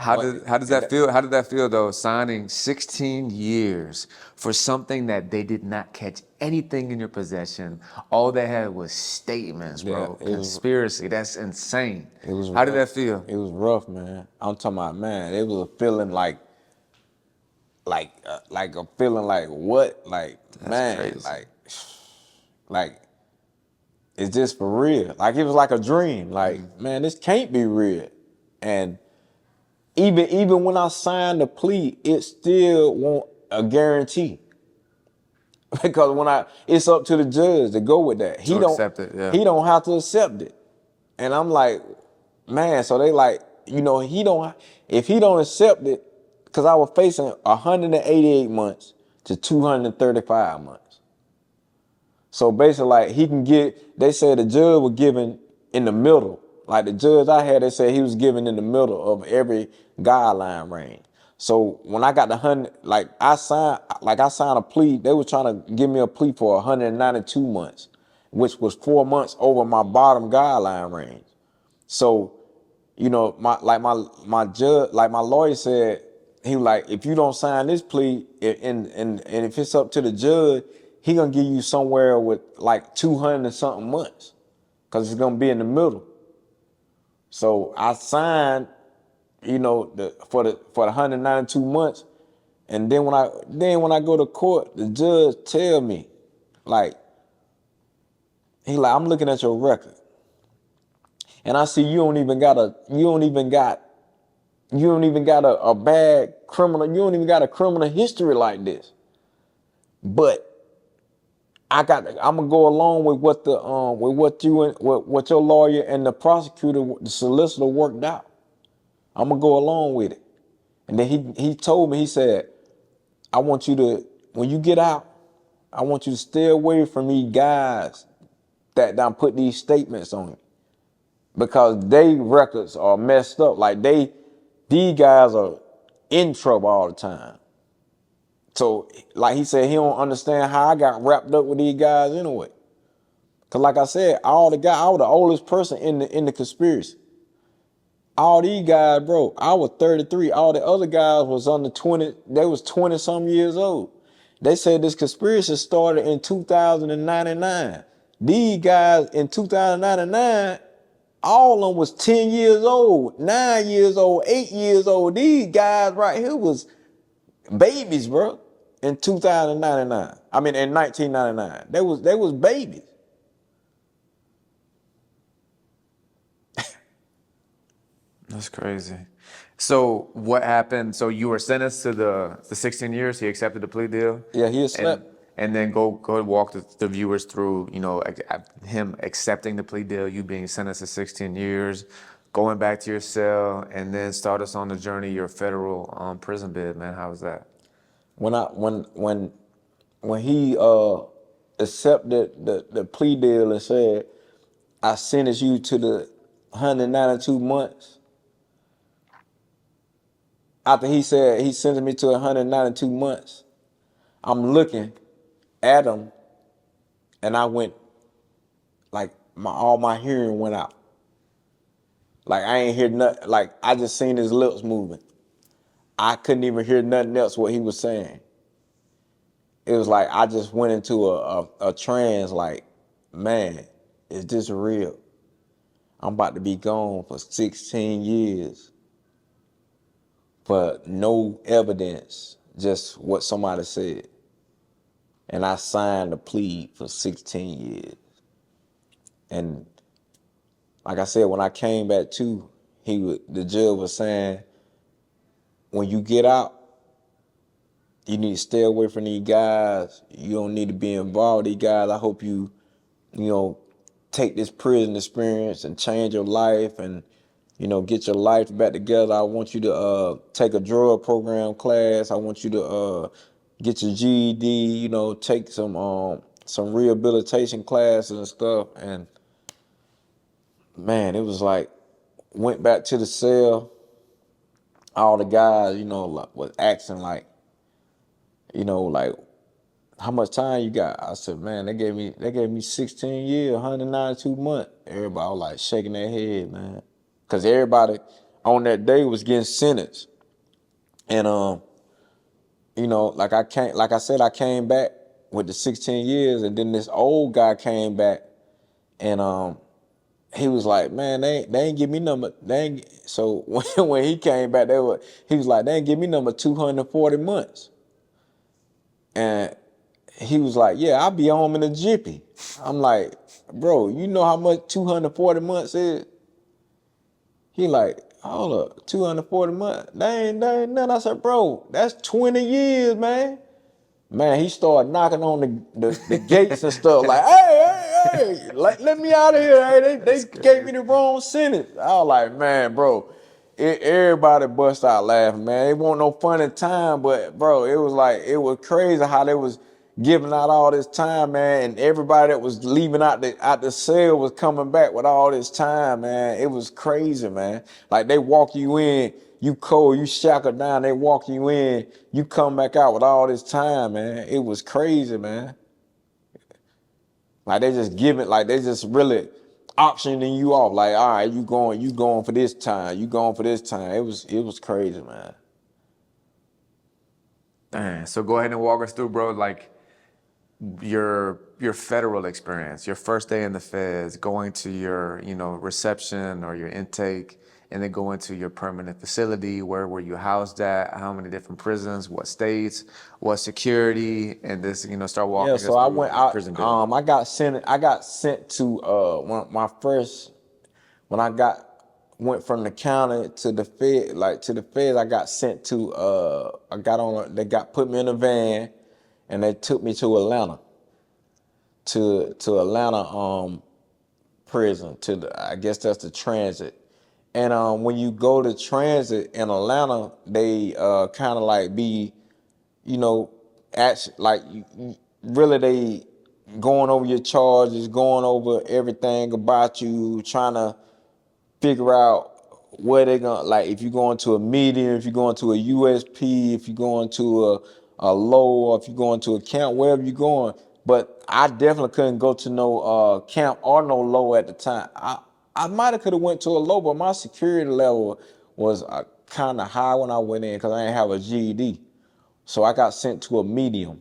How does that feel? How did that feel though? Signing 16 years for something that they did not catch anything in your possession. All they had was statements, Yeah, bro. Conspiracy. That's insane. it was How did rough. that feel? It was rough, man. I'm talking about, man. It was a feeling like a feeling like what, like That's man, crazy. like it's just for real. Like it was like a dream. Like man, this can't be real. And even when I signed the plea, it still won't a guarantee. Because it's up to the judge to go with that. To accept it, yeah. He don't have to accept it. And I'm like, man, so they like, if he don't accept it, because I was facing 188 months to 235 months. So basically, like they said the judge was giving in the middle. Like the judge I had, they said he was giving in the middle of every guideline range. So when I got the 100, I signed a plea. They were trying to give me a plea for 192 months, which was 4 months over my bottom guideline range. So, my judge, like my lawyer said, he was like, if you don't sign this plea, and if it's up to the judge, he gonna give you somewhere with like 200 and something months, cause it's gonna be in the middle. So I signed, for the 192 months, and then when I go to court, the judge tell me, like, I'm looking at your record, and I see you don't even got a bad criminal. You don't even got a criminal history like this. But I'm gonna go along with what your lawyer and the prosecutor, the solicitor worked out. I'm gonna go along with it. And then he told me, he said, I want you to, when you get out, I want you to stay away from these guys that done put these statements on you, because they records are messed up. These guys are in trouble all the time. So, like he said, he don't understand how I got wrapped up with these guys anyway. Cause like I said, I was the oldest person in the conspiracy. All these guys, bro, I was 33. All the other guys was under 20. They was 20 some years old. They said this conspiracy started in 2099. These guys in 2099, all of them was 10 years old, 9 years old, 8 years old. These guys right here was babies, bro, in 2099. I mean, in 1999. They was babies. That's crazy. So what happened? So you were sentenced to the 16 years. He accepted the plea deal. Yeah, he and slept. and then go walk the viewers through, him accepting the plea deal, you being sentenced to 16 years, going back to your cell, and then start us on the journey, your federal prison bid, man. How was that? When I when he accepted the plea deal and said, I sentence you to the 192 months. After he said he sentenced me to 192 months, I'm looking at him, and I went, like, all my hearing went out. Like I ain't hear nothing. Like I just seen his lips moving. I couldn't even hear nothing else what he was saying. It was like I just went into a trance. Like, man, is this real? I'm about to be gone for 16 years for no evidence, just what somebody said. And I signed a plea for 16 years. And like I said, when I came back to, the judge was saying, when you get out, you need to stay away from these guys. You don't need to be involved with these guys. I hope you know, take this prison experience and change your life and, get your life back together. I want you to take a drug program class. I want you to get your GED, take some rehabilitation classes and stuff. And man, it was like, went back to the cell. All the guys, was asking like, how much time you got? I said, man, they gave me 16 years, 192 months. Everybody was like shaking their head, man. Cause everybody, on that day was getting sentenced. And you know, like I said, I came back with the 16 years, and then this old guy came back, and he was like, man, they ain't give me number. So when he came back, he was like, they ain't give me number 240 months, and he was like, yeah, I'll be home in a jiffy. I'm like, bro, you know how much 240 months is? He like, hold up, 240 months? They ain't nothing. I said, bro, that's 20 years, man. Man, he started knocking on the gates and stuff like, hey, let me out of here. Hey, they gave me the wrong sentence. I was like, man, bro, everybody bust out laughing, man. It wasn't no funny time, but bro, it was crazy how they was giving out all this time, man, and everybody that was leaving out the cell was coming back with all this time, man. It was crazy, man. Like they walk you in, you cold, you shackled down, they walk you in, you come back out with all this time, man. It was crazy, man. Like they just really auctioning you off. Like, all right, you going for this time, you going for this time. It was crazy, man. Dang. So go ahead and walk us through, bro, like your federal experience, your first day in the feds, going to your, you know, reception or your intake, and then going to your permanent facility. Where were you housed at? How many different prisons? What states? What security? And this, you know, start Yeah, walking us so I through went your out. prison day. I got sent to when I went from the county to the fed, like to the feds. I got sent to they put me in a van, and they took me to Atlanta, to Atlanta prison, I guess that's the transit. And when you go to transit in Atlanta, they kind of like be, you know, like really they going over your charges, going over everything about you, trying to figure out where they're gonna, like, if you're going to a medium, if you're going to a USP, if you're going to a low, or if you're going to a camp, wherever you're going. But I definitely couldn't go to no camp or no low at the time. I might have could have went to a low, but my security level was kind of high when I went in because I didn't have a GED. So I got sent to a medium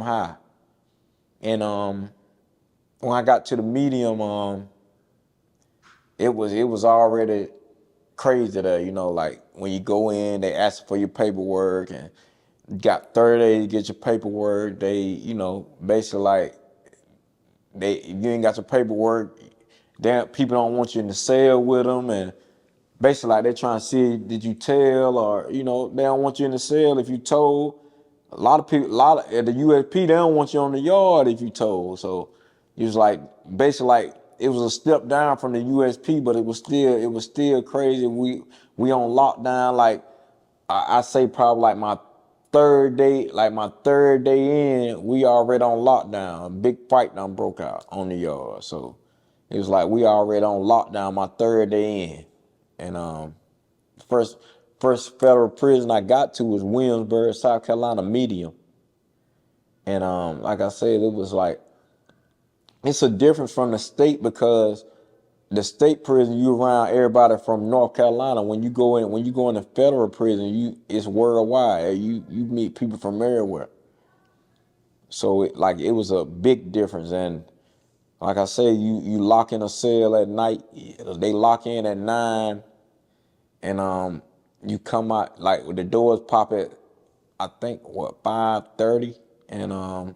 high. And when I got to the medium, it was already crazy there, you know, like when you go in, they ask for your paperwork, and you got 30 days to get your paperwork. They, you know, basically like if you ain't got your paperwork, people don't want you in the cell with them, and basically like they trying to see, did you tell, or, you know, they don't want you in the cell if you told. A lot of people, at the USP, they don't want you on the yard if you told. So it was like basically like it was a step down from the USP, but it was still crazy. We on lockdown. Like I say, probably like my third day in, we already on lockdown. A big fight done broke out on the yard. So it was like we already on lockdown my third day in, and first federal prison I got to was Williamsburg, South Carolina, medium. And like I said, it was like, it's a difference from the state, because the state prison, you around everybody from North Carolina. When you go in federal prison, it's worldwide. You meet people from everywhere. So it was a big difference. And like I said, you lock in a cell at night. They lock in at 9, and you come out, like the doors pop at, I think, 5:30, and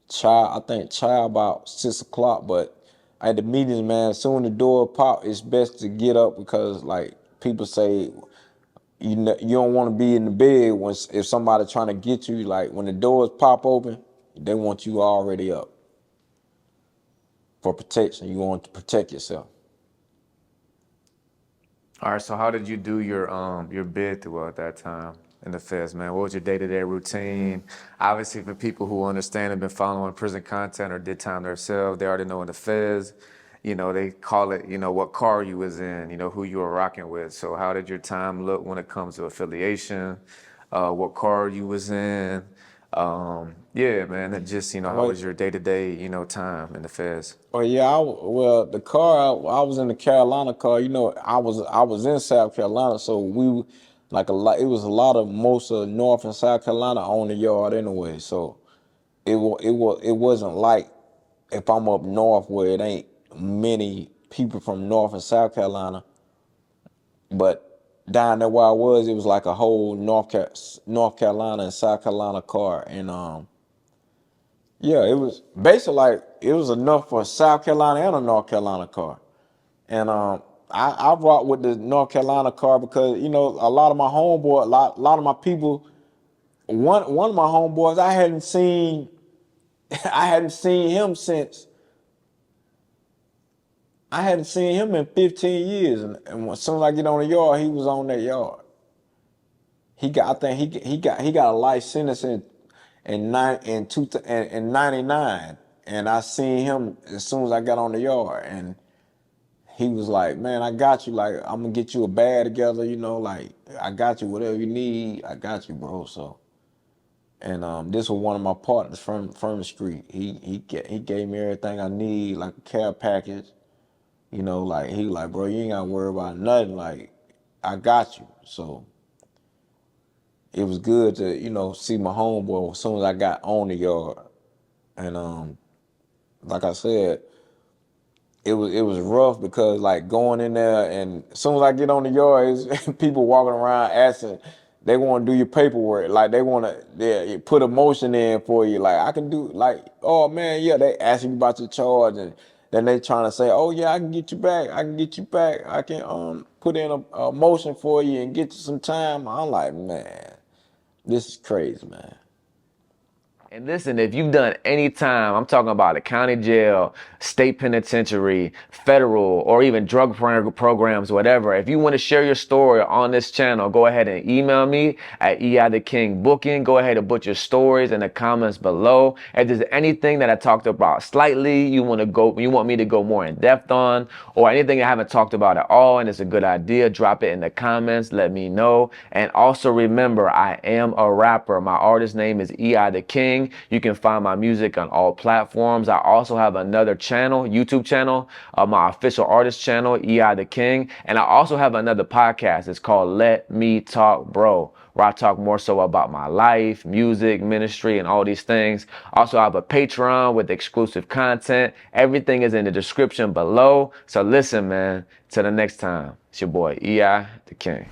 child about 6 o'clock. But at the meetings, man, as soon as the door pop, it's best to get up, because like people say, you don't want to be in the bed if somebody trying to get you. Like when the doors pop open, they want you already up for protection. You want to protect yourself. All right, so how did you do your bid throughout that time in the feds, man? What was your day-to-day routine? Obviously, for people who understand and been following prison content or did time themselves, they already know in the feds, you know, they call it, you know, what car you was in, you know, who you were rocking with. So how did your time look when it comes to affiliation? What car you was in? Yeah, man, it just, how Well, was your day-to-day, time in the feds? well, yeah. Well, the car I was in the Carolina car. I was in South Carolina, so like a lot. It was a lot of most of North and South Carolina on the yard anyway. So it wasn't like if I'm up north where it ain't many people from North and South Carolina, but down there where I was, it was like a whole North Carolina and South Carolina car, and yeah, it was basically like it was enough for a South Carolina and a North Carolina car. And I rock with the North Carolina car because a lot of my homeboy, a lot of my people. One of my homeboys, I hadn't seen, I hadn't seen him since I hadn't seen him in 15 years, and as soon as I get on the yard, he was on that yard. I think he got a life sentence in 99, and I seen him as soon as I got on the yard, and he was like, "Man, I got you. Like, I'm gonna get you a bag together. Like I got you whatever you need. I got you, bro." So, and this was one of my partners from the street. He gave me everything I need, like a care package. Like he like, "Bro, you ain't gotta worry about nothing. Like, I got you." So it was good to see my homeboy as soon as I got on the yard, and like I said, it was rough because like going in there, and as soon as I get on the yard, it's people walking around asking, they want to do your paperwork, like they want to put a motion in for you, like I can do, like, oh man, yeah, they asking you about your charge, and then they trying to say, oh yeah, I can get you back, I can put in a motion for you and get you some time. I'm like, man, this is crazy, man. And listen, if you've done any time, I'm talking about a county jail, state penitentiary, federal, or even drug programs, whatever. If you want to share your story on this channel, go ahead and email me at eithekingbooking. Go ahead and put your stories in the comments below. If there's anything that I talked about slightly, you want me to go more in depth on, or anything I haven't talked about at all, and it's a good idea, drop it in the comments. Let me know. And also remember, I am a rapper. My artist name is EI the King. You can find my music on all platforms. I also have another channel, YouTube channel, my official artist channel, EI the King. And I also have another podcast. It's called Let Me Talk Bro, where I talk more so about my life, music, ministry, and all these things. Also, I have a Patreon with exclusive content. Everything is in the description below. So listen, man, till the next time, it's your boy, EI the King.